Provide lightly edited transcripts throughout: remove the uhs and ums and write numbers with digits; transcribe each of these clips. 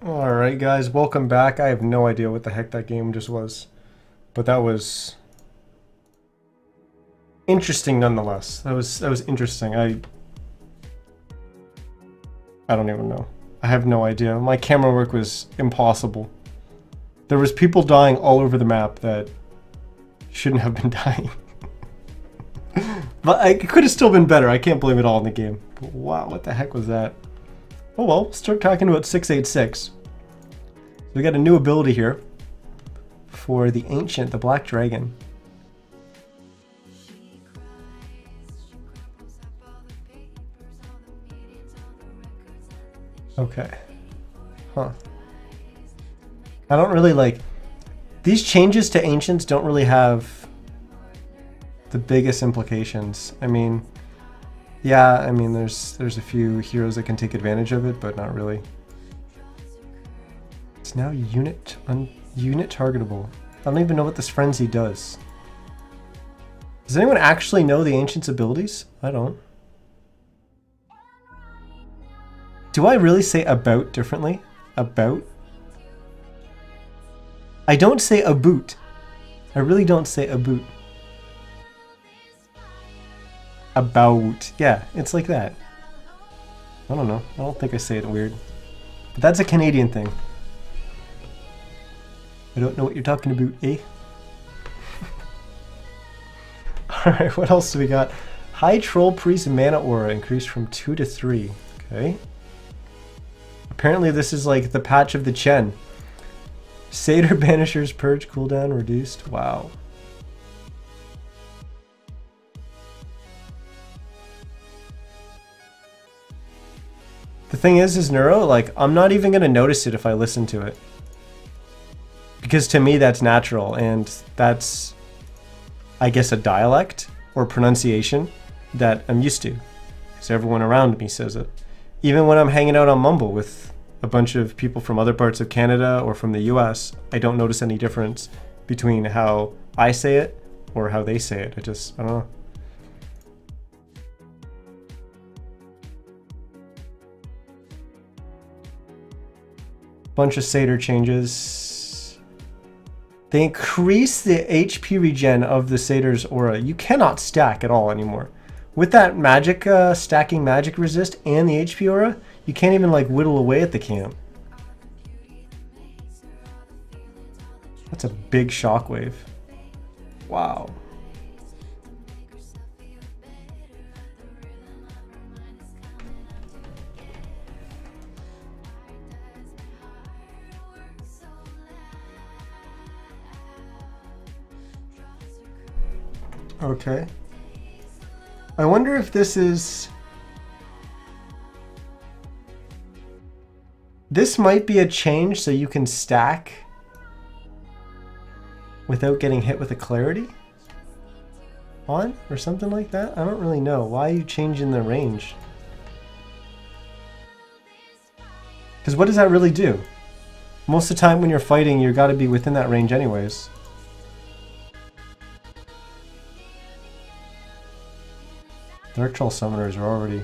Alright guys, welcome back. I have no idea what the heck that game just was. But that was interesting nonetheless. That was interesting. I don't even know. I have no idea. My camera work was impossible. There was people dying all over the map that shouldn't have been dying. But it could have still been better. I can't blame it all on the game. But wow, what the heck was that? Oh well, start talking about 686. We got a new ability here for the Ancient, the Black Dragon. Okay. Huh. I don't really like... These changes to Ancients don't really have the biggest implications. I mean, yeah, I mean, there's a few heroes that can take advantage of it, but not really. It's now unit targetable. I don't even know what this frenzy does. Does anyone actually know the Ancient's abilities? I don't. Do I really say about differently? About? I don't say a boot. I really don't say a boot. About. Yeah, it's like that. I don't know. I don't think I say it weird. But that's a Canadian thing. I don't know what you're talking about, eh? Alright, what else do we got? High Troll Priest Mana Aura increased from 2 to 3. Okay. Apparently this is like the patch of the Chen. Satyr Banisher's Purge cooldown reduced. Wow. The thing is Neuro, like, I'm not even going to notice it if I listen to it. Because to me that's natural, and that's, I guess, a dialect or pronunciation that I'm used to. Because everyone around me says it. Even when I'm hanging out on Mumble with a bunch of people from other parts of Canada or from the US, I don't notice any difference between how I say it or how they say it. I don't know. Bunch of Satyr changes. They increase the HP regen of the Satyr's aura. You cannot stack at all anymore. With that magic, stacking magic resist and the HP aura, you can't even like whittle away at the camp. That's a big shockwave. Wow. Okay. I wonder if this is... This might be a change so you can stack without getting hit with a clarity on or something like that. I don't really know. Why are you changing the range? Because what does that really do? Most of the time when you're fighting, you've got to be within that range anyways. Dark Troll Summoners are already...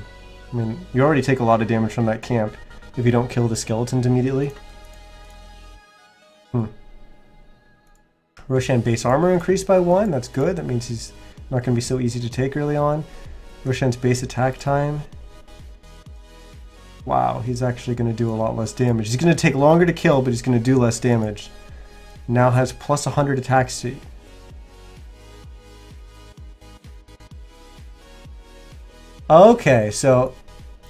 I mean, you already take a lot of damage from that camp if you don't kill the skeletons immediately. Roshan base armor increased by 1. That's good. That means he's not going to be so easy to take early on. Roshan's base attack time. Wow, he's actually going to do a lot less damage. He's going to take longer to kill, but he's going to do less damage. Now has plus 100 attack speed. Okay, so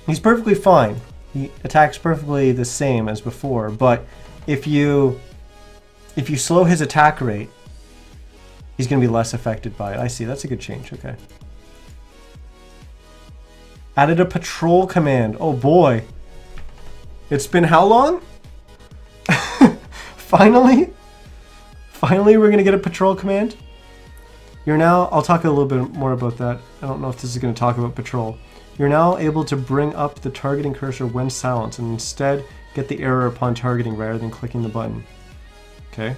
he's perfectly fine. He attacks perfectly the same as before, but if you slow his attack rate, he's going to be less affected by it. I see, that's a good change, okay. Added a patrol command. Oh boy. It's been how long? Finally? Finally we're going to get a patrol command? You're now, I'll talk a little bit more about that. I don't know if this is going to talk about patrol. You're now able to bring up the targeting cursor when silenced and instead get the error upon targeting rather than clicking the button. Okay.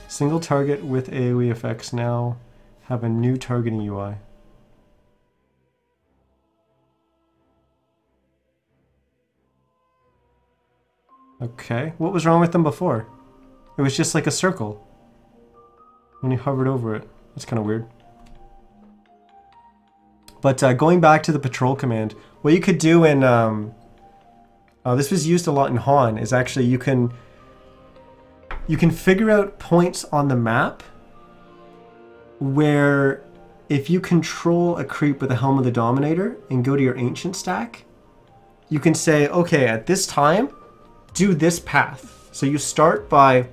Single target with AoE effects now have a new targeting UI. Okay, what was wrong with them before? It was just like a circle when you hovered over it. That's kind of weird. But going back to the patrol command, what you could do in, this was used a lot in Han, is actually you can figure out points on the map where if you control a creep with the Helm of the Dominator and go to your ancient stack, you can say, okay, at this time, do this path. So you start by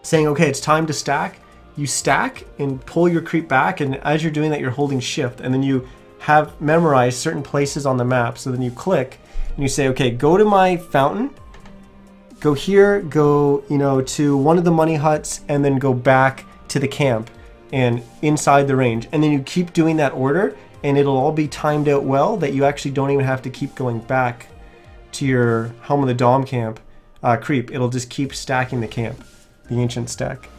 saying, okay, it's time to stack. You stack and pull your creep back, and as you're doing that, you're holding shift, and then you have memorized certain places on the map. So then you click and you say, okay, go to my fountain, go here, go, you know, to one of the money huts, and then go back to the camp and inside the range. And then you keep doing that order, and it'll all be timed out well that you actually don't even have to keep going back to your Helm of the Dom camp creep. It'll just keep stacking the camp, the ancient stack.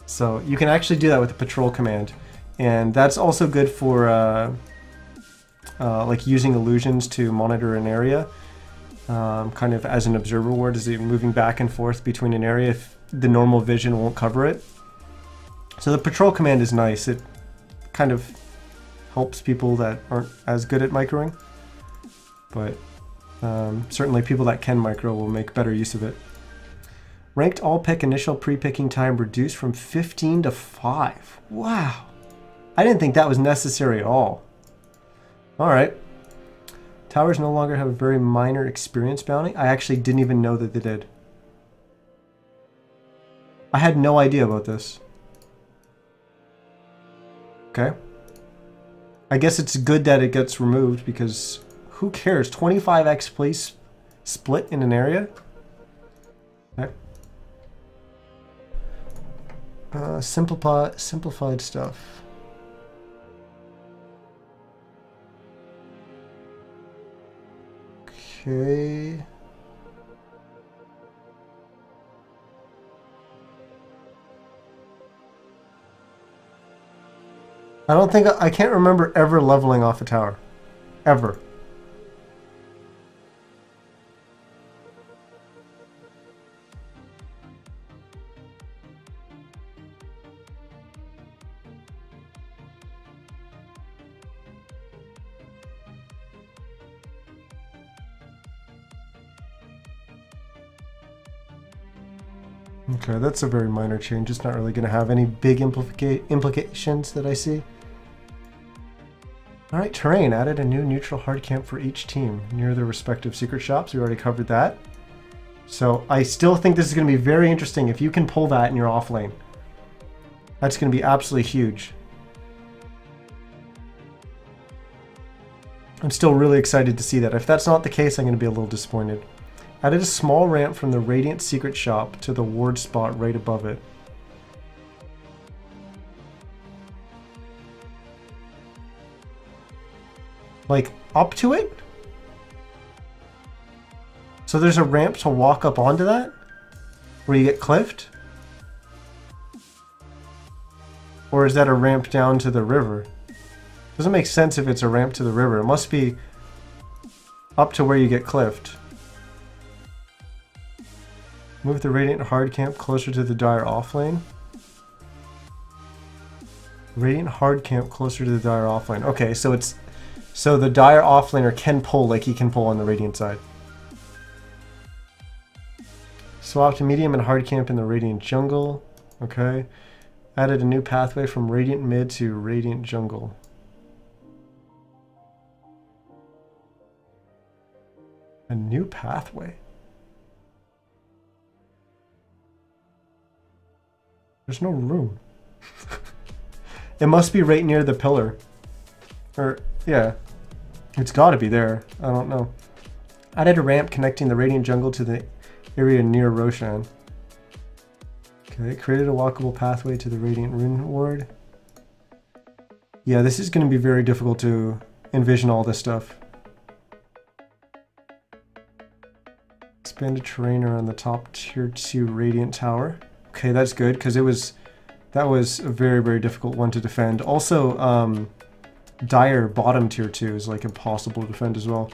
So you can actually do that with the patrol command, and that's also good for like using illusions to monitor an area, kind of as an observer ward, as you're moving back and forth between an area if the normal vision won't cover it. So the patrol command is nice. It kind of helps people that aren't as good at microing, but certainly people that can micro will make better use of it. Ranked all pick initial pre-picking time reduced from 15 to 5. Wow. I didn't think that was necessary at all. Alright. Towers no longer have a very minor experience bounty. I actually didn't even know that they did. I had no idea about this. Okay. I guess it's good that it gets removed, because who cares? 25x place split in an area? Okay. Simplified stuff. Okay. I can't remember ever leveling off a tower. Ever. Okay, that's a very minor change. It's not really going to have any big implications that I see. Alright, terrain. Added a new neutral hard camp for each team near their respective secret shops. We already covered that. So I still think this is going to be very interesting if you can pull that in your off lane. That's going to be absolutely huge. I'm still really excited to see that. If that's not the case, I'm going to be a little disappointed. Added a small ramp from the Radiant secret shop to the ward spot right above it. Like, up to it? So there's a ramp to walk up onto that? Where you get cliffed? Or is that a ramp down to the river? Doesn't make sense if it's a ramp to the river. It must be up to where you get cliffed. Move the Radiant hard camp closer to the Dire off lane. Radiant hard camp closer to the Dire off lane. Okay, so it's the Dire offlaner can pull like he can pull on the Radiant side. Swapped medium and hard camp in the Radiant jungle. Okay. Added a new pathway from Radiant mid to Radiant jungle. A new pathway? There's no room. It must be right near the pillar. Or, yeah. It's gotta be there. I don't know. Added a ramp connecting the Radiant jungle to the area near Roshan. Okay, created a walkable pathway to the Radiant Rune Ward. Yeah, this is going to be very difficult to envision all this stuff. Expanded terrain around the top tier 2 Radiant Tower. Okay, that's good, because that was a very, very difficult one to defend. Also, Dire bottom tier 2 is like impossible to defend as well.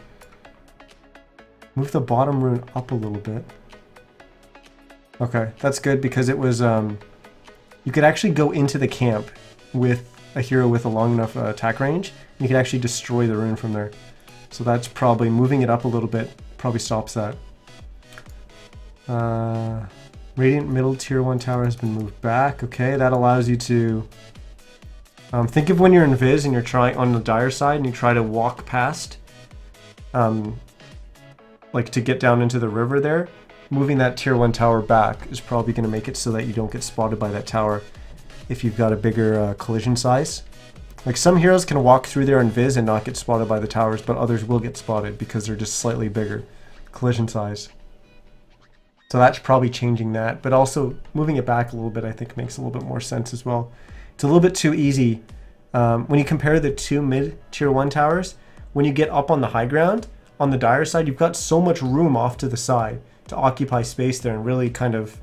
Move the bottom rune up a little bit. Okay, that's good because it was, you could actually go into the camp with a hero with a long enough attack range. And you could actually destroy the rune from there. So that's probably, moving it up a little bit, probably stops that. Radiant middle tier 1 tower has been moved back. Okay, that allows you to... think of when you're in Viz and you're trying on the dire side and you try to walk past, like to get down into the river there. Moving that tier 1 tower back is probably going to make it so that you don't get spotted by that tower if you've got a bigger collision size. Like some heroes can walk through there in Viz and not get spotted by the towers, but others will get spotted because they're just slightly bigger collision size. So that's probably changing that, but also moving it back a little bit I think makes a little bit more sense as well. It's a little bit too easy. When you compare the two mid tier 1 towers, when you get up on the high ground, on the dire side, you've got so much room off to the side to occupy space there and really kind of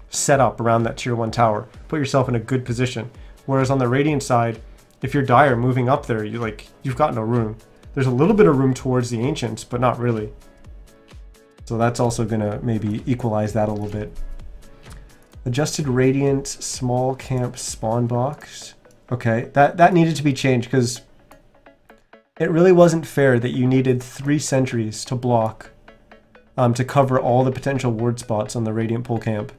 set up around that tier 1 tower. Put yourself in a good position. Whereas on the Radiant side, if you're dire moving up there, you've got no room. There's a little bit of room towards the Ancients, but not really. So that's also gonna maybe equalize that a little bit. Adjusted Radiant small camp spawn box. Okay, that needed to be changed because it really wasn't fair that you needed 3 sentries to block to cover all the potential ward spots on the Radiant pole camp.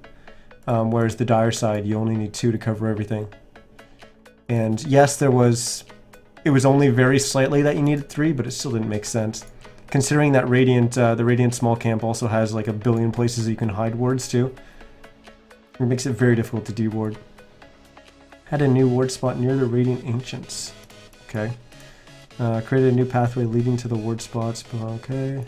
Whereas the dire side, you only need 2 to cover everything. And yes, it was only very slightly that you needed 3, but it still didn't make sense. Considering that Radiant, the Radiant small camp also has like a billion places that you can hide wards too. It makes it very difficult to de-ward. Had a new ward spot near the Radiant Ancients. Okay. Created a new pathway leading to the ward spots, but okay.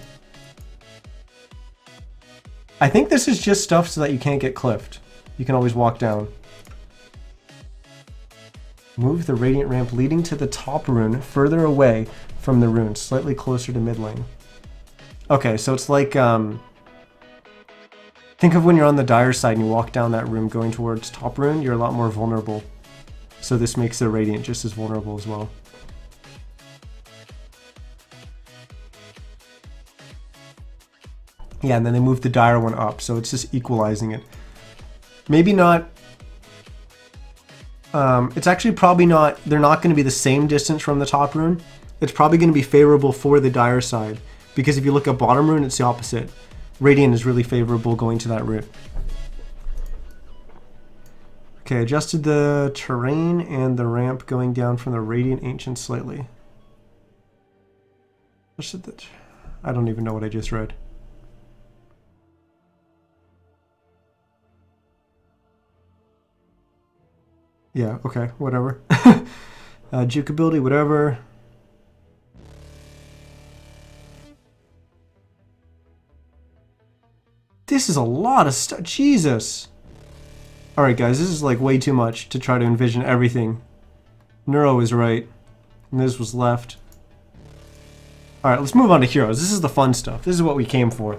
I think this is just stuff so that you can't get cliffed. You can always walk down. Move the Radiant ramp leading to the top rune further away from the rune, slightly closer to mid lane. Okay, so it's like, think of when you're on the dire side and you walk down that room going towards top rune, you're a lot more vulnerable. So this makes the Radiant just as vulnerable as well. Yeah, and then they moved the dire one up, so it's just equalizing it. Maybe not... it's actually probably not... They're not going to be the same distance from the top rune. It's probably going to be favorable for the dire side. Because if you look at bottom rune, it's the opposite. Radiant is really favorable going to that route. Okay, adjusted the terrain and the ramp going down from the Radiant Ancient slightly. I don't even know what I just read. Yeah, okay, whatever. Juke ability, whatever. This is a lot of stuff. Jesus. Alright guys, this is like way too much to try to envision everything. Neuro is right. And this was left. Alright, let's move on to heroes. This is the fun stuff. This is what we came for.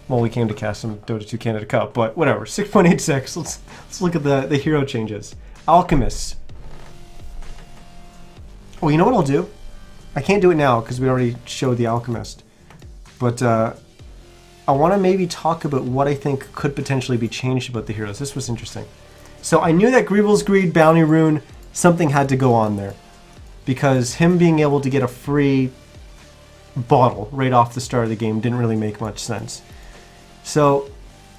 Well, we came to cast some Dota 2 Canada Cup, but whatever. 6.86. Let's look at the hero changes. Alchemist. Oh, you know what I'll do? I can't do it now because we already showed the Alchemist. But I want to maybe talk about what I think could potentially be changed about the heroes. This was interesting. So I knew that Greevil's Greed, Bounty Rune, something had to go on there. Because him being able to get a free bottle right off the start of the game didn't really make much sense. So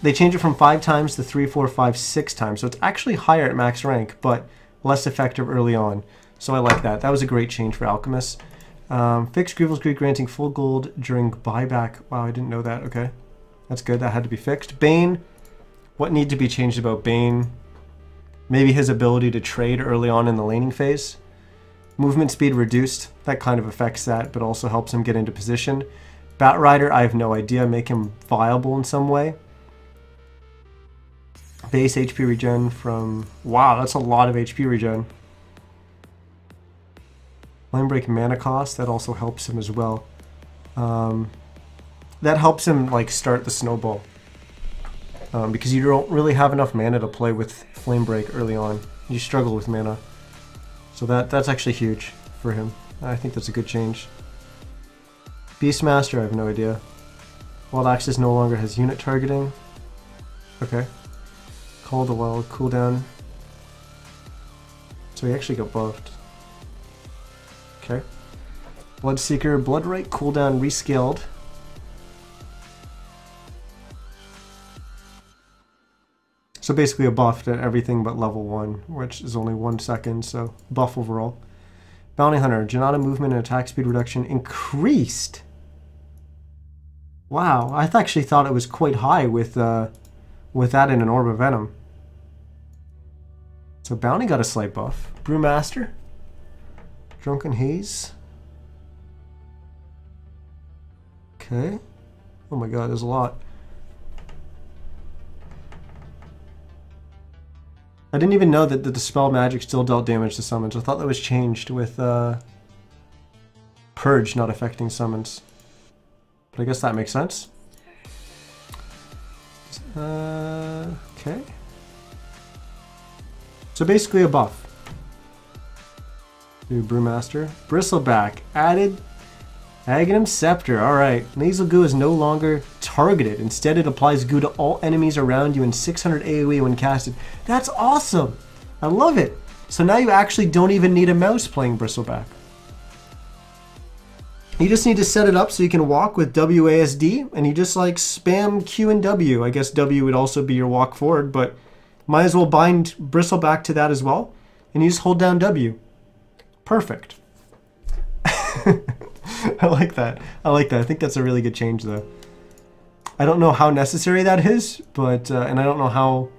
they changed it from 5 times to 3, 4, 5, 6 times. So it's actually higher at max rank, but less effective early on. So I like that. That was a great change for Alchemist. Fixed Greevil's Greed granting full gold during buyback. Wow, I didn't know that. Okay. That's good. That had to be fixed. Bane. What need to be changed about Bane? Maybe his ability to trade early on in the laning phase. Movement speed reduced. That kind of affects that, but also helps him get into position. Batrider, I have no idea. Make him viable in some way. Base HP regen from... Wow, that's a lot of HP regen. Flame Break mana cost, that also helps him as well. That helps him like start the snowball. Because you don't really have enough mana to play with Flame Break early on. You struggle with mana. So that's actually huge for him. I think that's a good change. Beastmaster, I have no idea. Wild Axis no longer has unit targeting. Okay. Call the Wild cooldown. So he actually got buffed. Okay. Bloodseeker, Bloodright cooldown rescaled. So basically a buff to everything but level 1, which is only 1 second, so buff overall. Bounty Hunter, Janata movement and attack speed reduction increased. Wow, I actually thought it was quite high with that in an Orb of Venom. So Bounty got a slight buff. Brewmaster, Drunken Haze. Okay. Oh my god, there's a lot. I didn't even know that the Dispel magic still dealt damage to summons. I thought that was changed with Purge not affecting summons. But I guess that makes sense. Okay. So basically a buff. Do Brewmaster. Bristleback. Added Aghanim Scepter. Alright. Nasal Goo is no longer targeted. Instead, it applies goo to all enemies around you and 600 AoE when casted. That's awesome! I love it! So now you actually don't even need a mouse playing Bristleback. You just need to set it up so you can walk with WASD, and you just like spam Q and W. I guess W would also be your walk forward, but might as well bind Bristleback to that as well. And you just hold down W. Perfect. I like that. I like that. I think that's a really good change, though. I don't know how necessary that is, but and I don't know how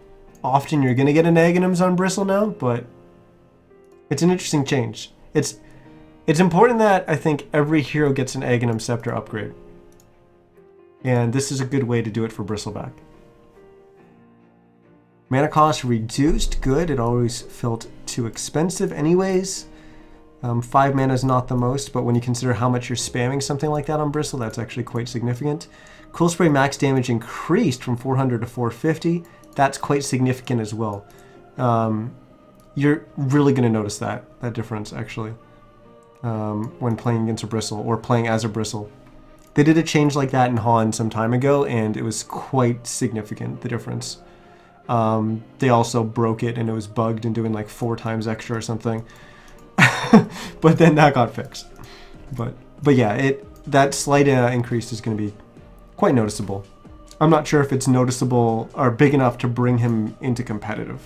often you're going to get Aghanims on Bristle now, but it's an interesting change. It's important that I think every hero gets an Aghanim Scepter upgrade. And this is a good way to do it for Bristleback. Mana cost reduced. Good. It always felt too expensive anyways. 5 mana is not the most, but when you consider how much you're spamming something like that on Bristle, that's actually quite significant. Cool Spray max damage increased from 400 to 450. That's quite significant as well. You're really going to notice that difference, actually, when playing against a Bristle or playing as a Bristle. They did a change like that in Han some time ago, and it was quite significant, the difference. They also broke it, and it was bugged and doing like 4 times extra or something. But then that got fixed. But yeah, that slight increase is going to be quite noticeable. I'm not sure if it's noticeable or big enough to bring him into competitive.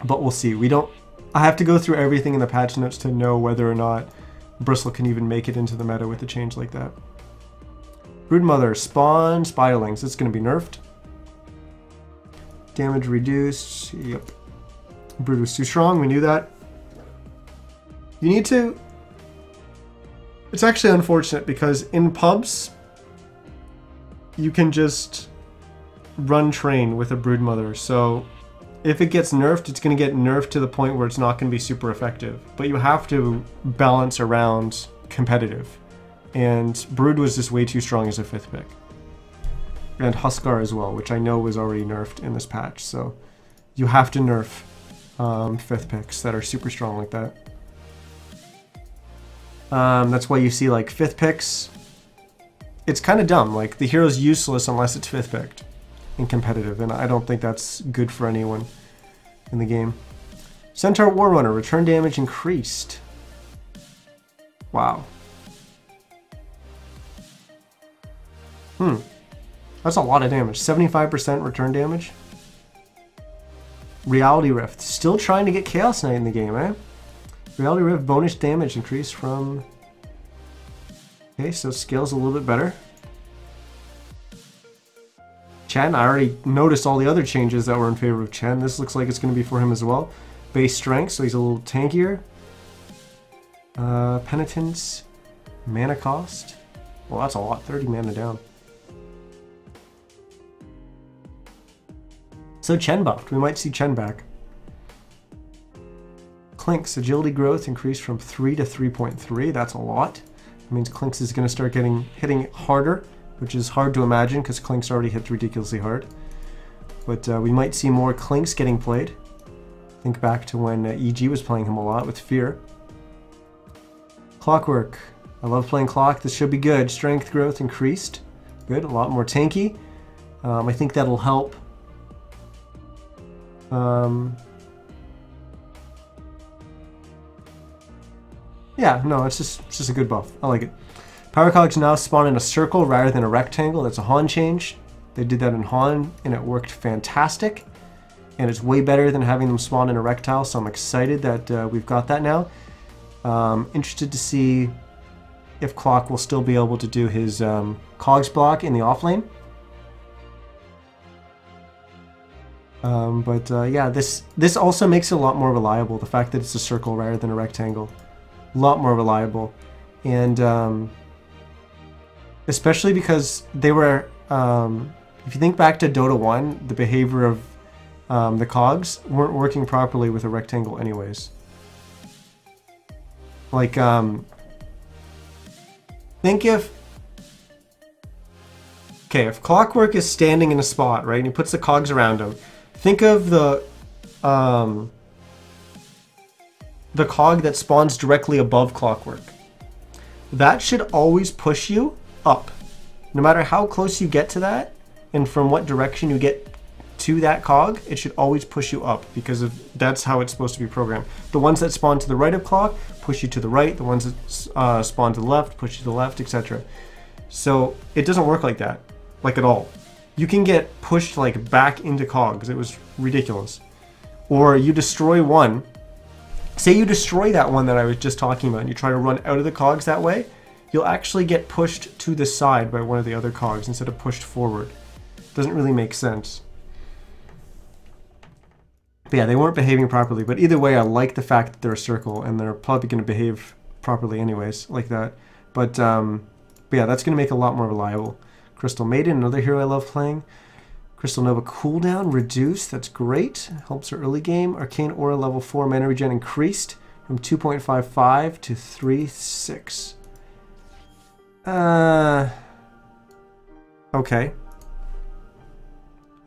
But we'll see. I have to go through everything in the patch notes to know whether or not Bristle can even make it into the meta with a change like that. Broodmother, spawn Spiderlings. It's going to be nerfed. Damage reduced. Yep. Brood was too strong. We knew that. You need to... It's actually unfortunate because in pubs, you can just run train with a Broodmother. So if it gets nerfed, it's going to get nerfed to the point where it's not going to be super effective. But you have to balance around competitive. And Brood was just way too strong as a 5th pick. And Huskar as well, which I know was already nerfed in this patch. So you have to nerf 5th picks that are super strong like that. That's why you see like 5th picks. It's kind of dumb. Like the hero's useless unless it's 5th picked in competitive, and I don't think that's good for anyone in the game. Centaur Warrunner, return damage increased. Wow. That's a lot of damage. 75% return damage. Reality Rift, still trying to get Chaos Knight in the game, eh? Reality Rift bonus damage increased from... Okay, so scales a little bit better. Chen, I already noticed all the other changes that were in favor of Chen. This looks like it's going to be for him as well. Base strength, so he's a little tankier. Penitence. Mana cost. Well, that's a lot. 30 mana down. So Chen buffed. We might see Chen back. Clink's agility growth increased from 3 to 3.3. That's a lot. That means Clink's is going to start hitting harder, which is hard to imagine because Clink's already hit ridiculously hard. But we might see more Clink's getting played. Think back to when EG was playing him a lot with Fear. Clockwork. I love playing clock. This should be good. Strength growth increased. Good. A lot more tanky. I think that'll help. Yeah, no, it's just a good buff. I like it. Power cogs now spawn in a circle rather than a rectangle. That's a Han change. They did that in Han, and it worked fantastic. And it's way better than having them spawn in a rectile, so I'm excited that we've got that now. Interested to see if Clock will still be able to do his cogs block in the off lane. Yeah, this also makes it a lot more reliable, the fact that it's a circle rather than a rectangle. A lot more reliable. And especially because they were, if you think back to Dota 1, the behavior of the cogs weren't working properly with a rectangle anyways. Like, think if Clockwork is standing in a spot, right, and he puts the cogs around him, think of the cog that spawns directly above Clockwork. That should always push you up. No matter how close you get to that, and from what direction you get to that cog, it should always push you up, because that's how it's supposed to be programmed. The ones that spawn to the right of Clock push you to the right, the ones that spawn to the left push you to the left, etc. So it doesn't work like that, like at all. You can get pushed like back into cogs. It was ridiculous. Or you destroy one. Say you destroy that one that I was just talking about and you try to run out of the cogs that way, you'll actually get pushed to the side by one of the other cogs instead of pushed forward. Doesn't really make sense. But yeah, they weren't behaving properly. But either way, I like the fact that they're a circle and they're probably going to behave properly anyways, like that. But yeah, that's going to make it a lot more reliable. Crystal Maiden, another hero I love playing. Crystal Nova cooldown reduced, that's great. Helps her early game. Arcane Aura level 4 mana regen increased from 2.55 to 3.6. Okay.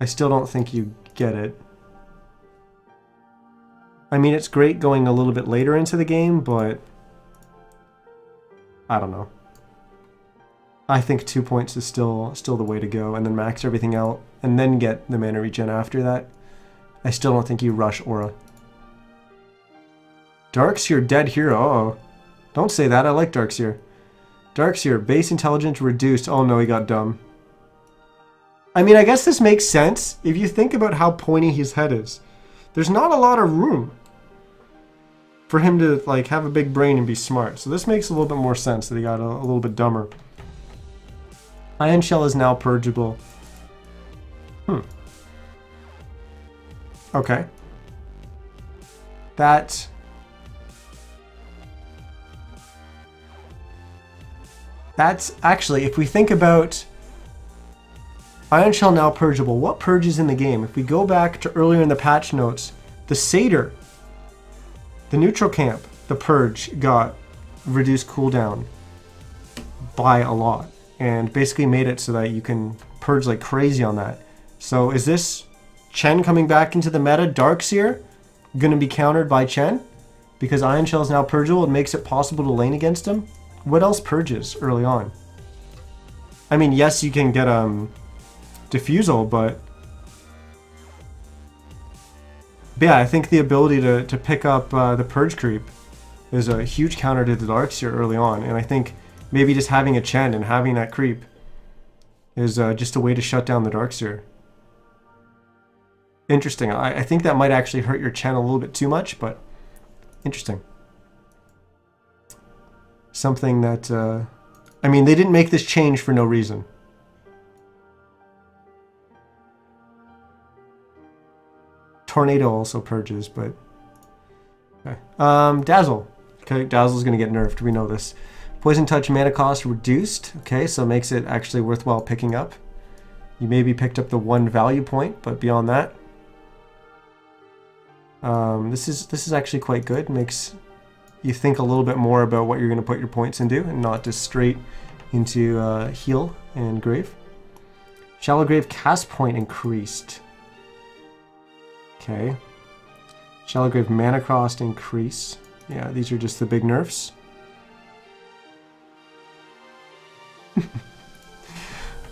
I still don't think you get it. I mean, it's great going a little bit later into the game, but I don't know. I think 2 points is still the way to go, and then max everything out, and then get the mana regen after that. I still don't think you rush Aura. Darkseer, dead hero. Uh-oh. Don't say that, I like Darkseer. Darkseer, base intelligence reduced. Oh no, he got dumb. I mean, I guess this makes sense if you think about how pointy his head is. There's not a lot of room for him to like have a big brain and be smart. So this makes a little bit more sense that he got a little bit dumber. Ion Shell is now purgeable. Okay. That's actually, if we think about Ion Shell now purgeable, what purges in the game? If we go back to earlier in the patch notes, the Satyr, the neutral camp, the purge got reduced cooldown by a lot. And basically made it so that you can purge like crazy on that. So is this Chen coming back into the meta? Darkseer going to be countered by Chen? Because Ion Shell is now purgeable, it makes it possible to lane against him? What else purges early on? I mean, yes, you can get Diffusal, but yeah, I think the ability to pick up the purge creep is a huge counter to the Darkseer early on, and I think maybe just having a Chen and having that creep is just a way to shut down the Darkseer. Interesting. I think that might actually hurt your Chen a little bit too much, but interesting. Something that, I mean, they didn't make this change for no reason. Tornado also purges, but okay. Dazzle. Okay, Dazzle's gonna get nerfed. We know this. Poison Touch mana cost reduced. Okay, so it makes it actually worthwhile picking up. You maybe picked up the 1 value point, but beyond that, this is actually quite good. Makes you think a little bit more about what you're going to put your points into, and not just straight into heal and grave. Shallow Grave cast point increased. Okay. Shallow Grave mana cost increase. Yeah, these are just the big nerfs.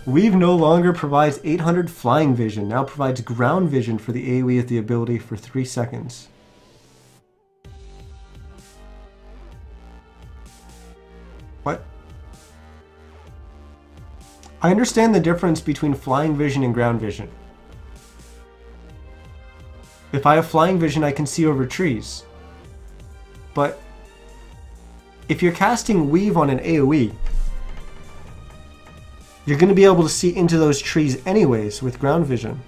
Weave no longer provides 800 flying vision, now provides ground vision for the AoE with the ability for 3 seconds. What? I understand the difference between flying vision and ground vision. If I have flying vision, I can see over trees. But if you're casting Weave on an AoE, you're going to be able to see into those trees anyways with ground vision.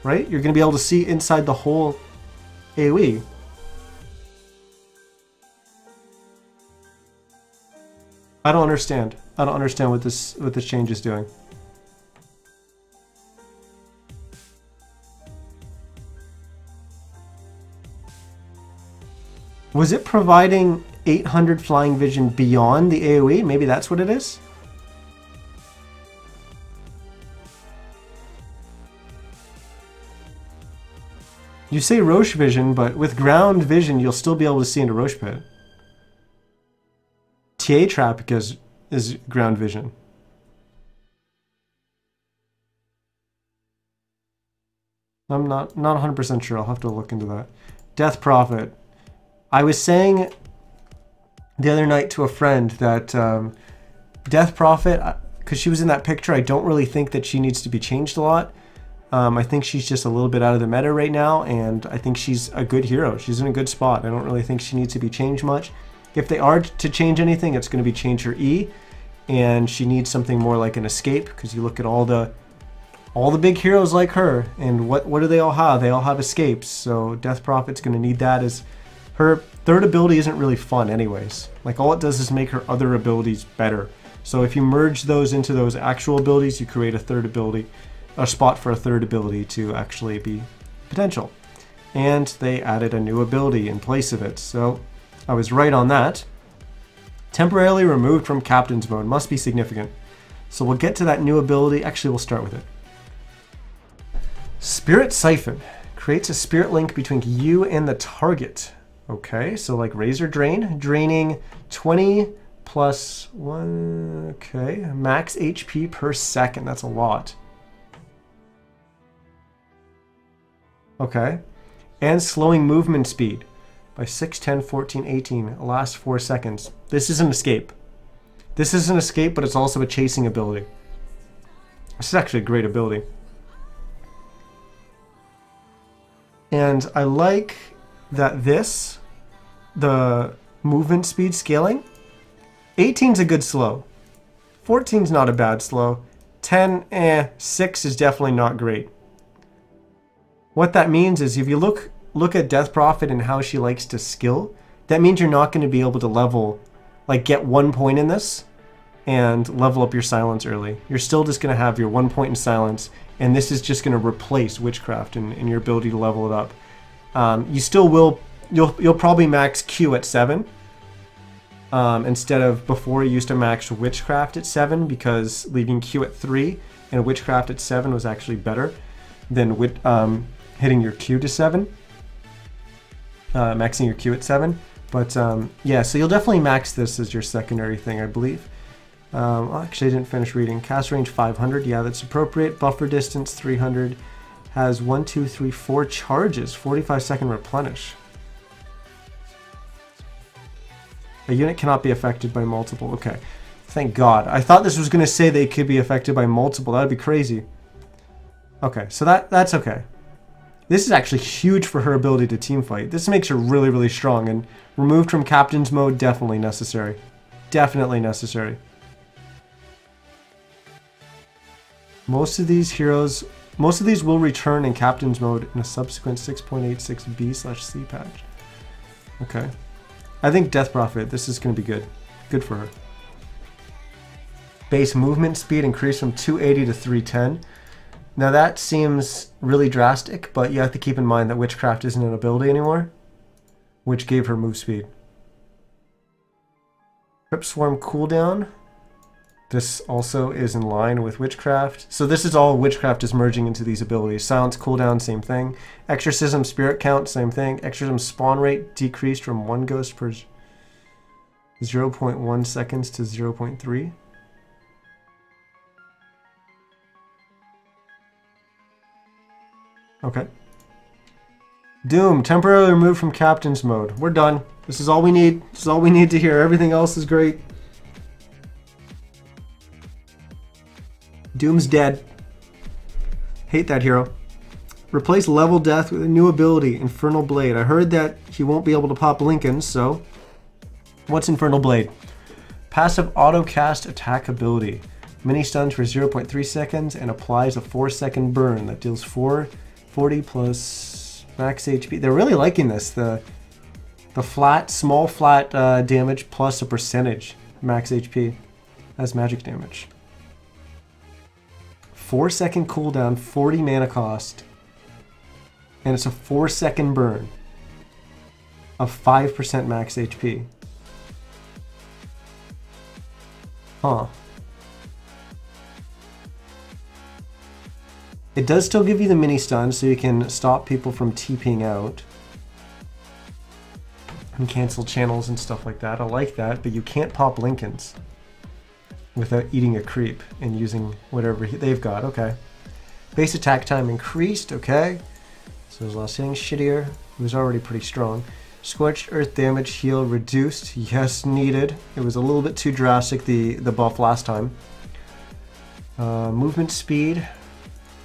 Right? You're going to be able to see inside the whole AoE. I don't understand. I don't understand what this change is doing. Was it providing 800 flying vision beyond the AoE? Maybe that's what it is? You say Roche vision, but with ground vision, you'll still be able to see into Roche Pit. TA trap is ground vision. I'm not 100% sure. I'll have to look into that. Death Prophet. I was saying the other night to a friend that Death Prophet, because she was in that picture, I don't really think that she needs to be changed a lot. I think she's just a little bit out of the meta right now, and I think she's a good hero. She's in a good spot. I don't really think she needs to be changed much. If they are to change anything, it's going to be change her E, and she needs something more like an escape, because you look at all the big heroes like her, and what do they all have? They all have escapes, so Death Prophet's going to need that. As her third ability isn't really fun anyways. Like, all it does is make her other abilities better. So if you merge those into those actual abilities, you create a third ability, a spot for a third ability to actually be potential. And they added a new ability in place of it, so I was right on that. Temporarily removed from Captain's Mode must be significant. So we'll get to that new ability. Actually, we'll start with it. Spirit Siphon creates a spirit link between you and the target. Okay, so like Razor Drain, draining 20 plus 1, okay, max HP per second. That's a lot. Okay, and slowing movement speed by 6, 10, 14, 18, last 4 seconds. This is an escape. This is an escape, but it's also a chasing ability. This is actually a great ability. And I like that the movement speed scaling, 18's a good slow. 14's not a bad slow. 10, 6 is definitely not great. What that means is if you look at Death Prophet and how she likes to skill, that means you're not going to be able to level, like get 1 point in this and level up your silence early. You're still just going to have your 1 point in silence, and this is just going to replace Witchcraft in your ability to level it up. You still will, you'll probably max Q at 7 instead of before you used to max Witchcraft at 7, because leaving Q at 3 and Witchcraft at 7 was actually better than hitting your Q to 7, maxing your Q at 7. But yeah, so you'll definitely max this as your secondary thing, I believe. Actually, I didn't finish reading. Cast range 500, yeah, that's appropriate. Buffer distance 300. Has 1, 2, 3, 4 charges. 45-second replenish. A unit cannot be affected by multiple. Okay, thank God. I thought this was going to say they could be affected by multiple. That would be crazy. Okay, so that's okay. This is actually huge for her ability to teamfight. This makes her really, really strong, and removed from Captain's Mode, definitely necessary. Definitely necessary. Most of these will return in Captain's Mode in a subsequent 6.86b/c patch. Okay. I think Death Prophet, this is going to be good. Good for her. Base movement speed increased from 280 to 310. Now that seems really drastic, but you have to keep in mind that Witchcraft isn't an ability anymore, which gave her move speed. Crypt Swarm cooldown. This also is in line with Witchcraft. So this is all Witchcraft is merging into these abilities. Silence cooldown, same thing. Exorcism spirit count, same thing. Exorcism spawn rate decreased from 1 ghost per 0.1 seconds to 0.3. Okay. Doom, temporarily removed from captain's mode. We're done. This is all we need. This is all we need to hear. Everything else is great. Doom's dead. Hate that hero. Replace level death with a new ability, Infernal Blade. I heard that he won't be able to pop Lincolns, so... What's Infernal Blade? Passive auto-cast attack ability. Mini stuns for 0.3 seconds and applies a 4-second burn that deals 440 plus max HP. They're really liking this. The flat, small flat damage plus a percentage max HP as magic damage. 4-second cooldown, 40 mana cost. And it's a 4-second burn of 5% max HP. Huh. It does still give you the mini stun, so you can stop people from TPing out. And cancel channels and stuff like that. I like that, but you can't pop Lincolns without eating a creep and using whatever they've got. Okay. Base attack time increased. Okay. So his last hitting shittier. He was already pretty strong. Scorched Earth damage heal reduced. Yes, needed. It was a little bit too drastic, the buff last time. Movement speed.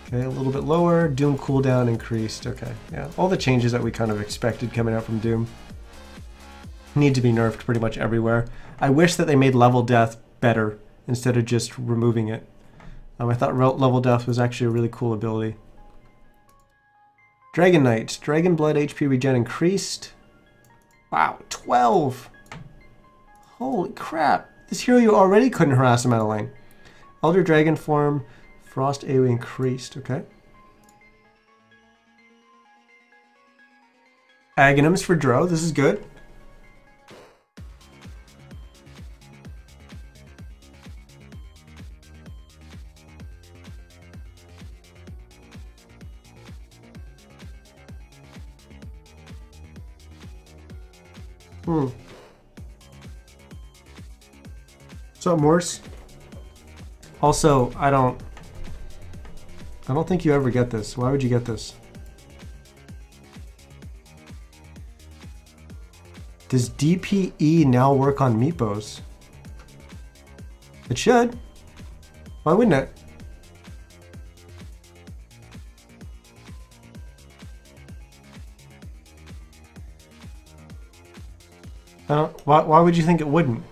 Okay, a little bit lower. Doom cooldown increased. Okay, yeah. All the changes that we kind of expected coming out from Doom need to be nerfed pretty much everywhere. I wish that they made level death better instead of just removing it. I thought level death was actually a really cool ability. Dragon Knight. Dragon Blood HP regen increased. Wow, 12! Holy crap. This hero you already couldn't harass him out of lane. Elder Dragon form. Frost AoE increased. Okay. Aghanims for Drow. This is good. What's up, Morse? Also, I don't think you ever get this. Why would you get this? Does DPE now work on Meepos? It should. Why wouldn't it? Why would you think it wouldn't?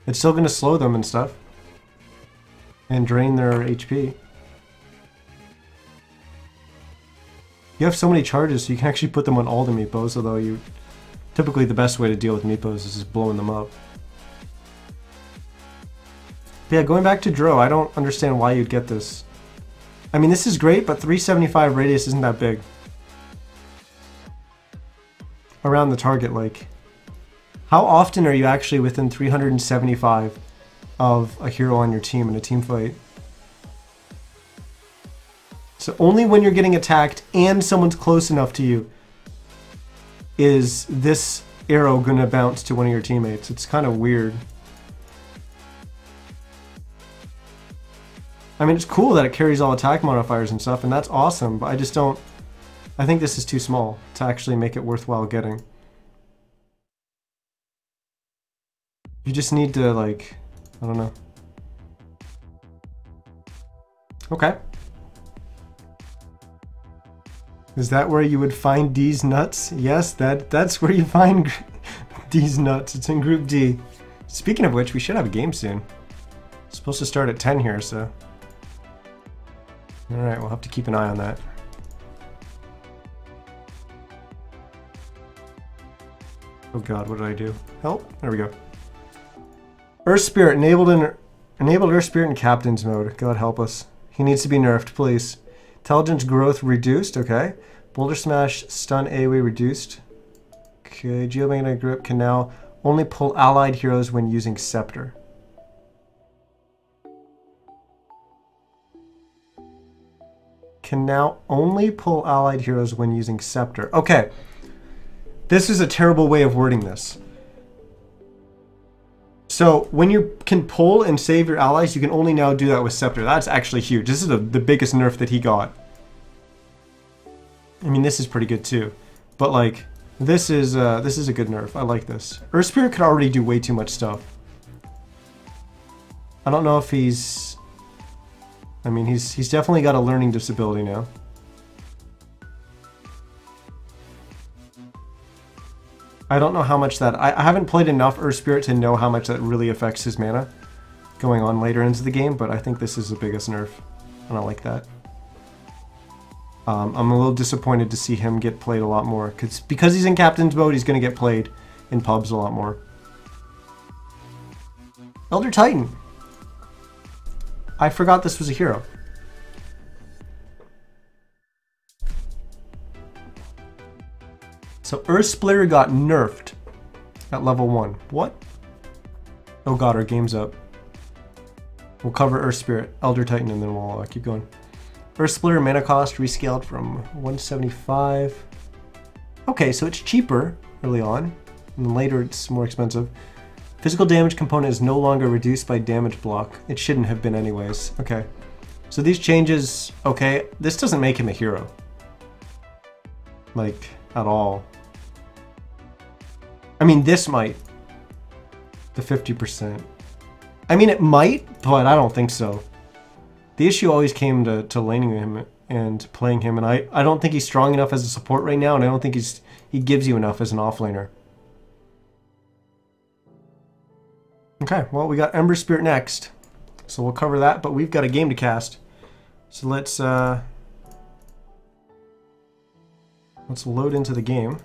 It's still going to slow them and stuff. And drain their HP. You have so many charges, so you can actually put them on all the Meepos, although typically the best way to deal with Meepos is just blowing them up. But yeah, going back to Drow, I don't understand why you'd get this. I mean, this is great, but 375 radius isn't that big. Around the target, like. How often are you actually within 375 of a hero on your team in a team fight? So only when you're getting attacked and someone's close enough to you is this arrow gonna bounce to one of your teammates. It's kind of weird. I mean, it's cool that it carries all attack modifiers and stuff, and that's awesome, but I just don't... I think this is too small to actually make it worthwhile getting. You just need to, like... I don't know. Okay. Is that where you would find D's nuts? Yes, that's where you find D's nuts. It's in Group D. Speaking of which, we should have a game soon. It's supposed to start at 10 here, so... Alright, we'll have to keep an eye on that. Oh god, what did I do? Help? There we go. Earth Spirit, enabled Earth Spirit in Captain's mode. God help us. He needs to be nerfed, please. Intelligence growth reduced, okay. Boulder Smash stun AoE reduced. Okay, Geomagnetic Grip can now only pull allied heroes when using Scepter. Can now only pull allied heroes when using Scepter. Okay. This is a terrible way of wording this. So when you can pull and save your allies, you can only now do that with Scepter. That's actually huge. This is the biggest nerf that he got. I mean, this is pretty good too. But like, this is a good nerf. I like this. Earth Spirit could already do way too much stuff. I don't know if he's... I mean, he's definitely got a learning disability now. I don't know how much that... I haven't played enough Earth Spirit to know how much that really affects his mana going on later into the game, but I think this is the biggest nerf, and I like that. I'm a little disappointed to see him get played a lot more, because he's in Captain's mode, he's going to get played in pubs a lot more. Elder Titan. I forgot this was a hero. So Earth Splitter got nerfed at level 1. What? Oh god, our game's up. We'll cover Earth Spirit, Elder Titan, and then we'll keep going. Earth Splitter mana cost rescaled from 175. Okay, so it's cheaper early on, and then later it's more expensive. Physical damage component is no longer reduced by damage block. It shouldn't have been anyways. Okay. So these changes, okay, this doesn't make him a hero. Like, at all. I mean, this might. The 50%. I mean, it might, but I don't think so. The issue always came to laning him and playing him, and I don't think he's strong enough as a support right now, and I don't think he gives you enough as an offlaner. Okay, well, we got Ember Spirit next, so we'll cover that, but we've got a game to cast. So let's load into the game.